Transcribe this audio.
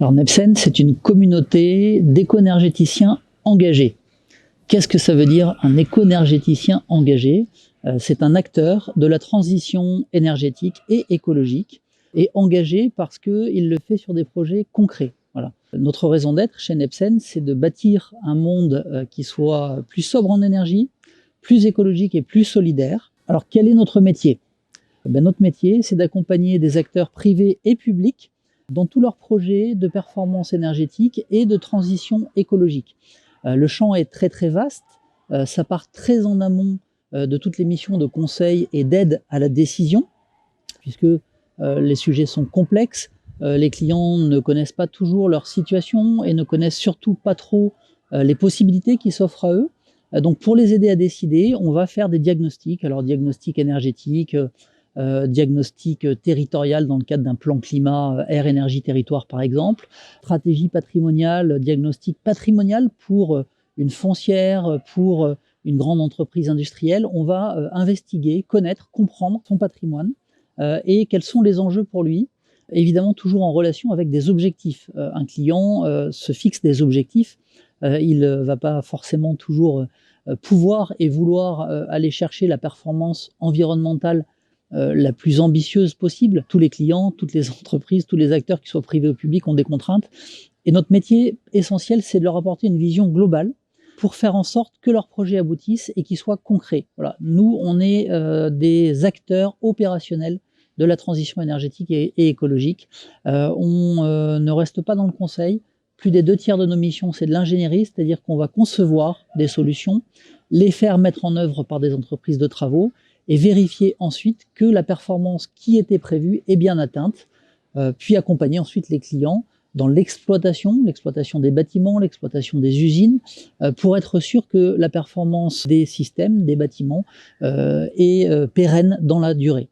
Alors Nepsen, c'est une communauté d'éco-énergéticiens engagés. Qu'est-ce que ça veut dire un éco-énergéticien engagé? C'est un acteur de la transition énergétique et écologique et engagé parce qu'il le fait sur des projets concrets. Voilà. Notre raison d'être chez Nepsen, c'est de bâtir un monde qui soit plus sobre en énergie, plus écologique et plus solidaire. Alors quel est notre métier? Notre métier, c'est d'accompagner des acteurs privés et publics dans tous leurs projets de performance énergétique et de transition écologique. Le champ est très très vaste, ça part très en amont de toutes les missions de conseil et d'aide à la décision, puisque les sujets sont complexes, les clients ne connaissent pas toujours leur situation et ne connaissent surtout pas trop les possibilités qui s'offrent à eux. Donc pour les aider à décider, on va faire des diagnostics, alors diagnostic énergétique, diagnostic territorial dans le cadre d'un plan climat air énergie territoire par exemple, stratégie patrimoniale, diagnostic patrimonial pour une foncière, pour une grande entreprise industrielle. On va investiguer, connaître, comprendre son patrimoine et quels sont les enjeux pour lui, évidemment toujours en relation avec des objectifs. Un client se fixe des objectifs, il ne va pas forcément toujours pouvoir et vouloir aller chercher la performance environnementale la plus ambitieuse possible. Tous les clients, toutes les entreprises, tous les acteurs, qu'ils soient privés ou publics, ont des contraintes. Et notre métier essentiel, c'est de leur apporter une vision globale pour faire en sorte que leurs projets aboutissent et qu'ils soient concrets. Voilà. Nous, on est des acteurs opérationnels de la transition énergétique et écologique. On ne reste pas dans le conseil. Plus des 2/3 de nos missions, c'est de l'ingénierie, c'est-à-dire qu'on va concevoir des solutions, les faire mettre en œuvre par des entreprises de travaux, et vérifier ensuite que la performance qui était prévue est bien atteinte, puis accompagner ensuite les clients dans l'exploitation des bâtiments, l'exploitation des usines, pour être sûr que la performance des systèmes, des bâtiments, est pérenne dans la durée.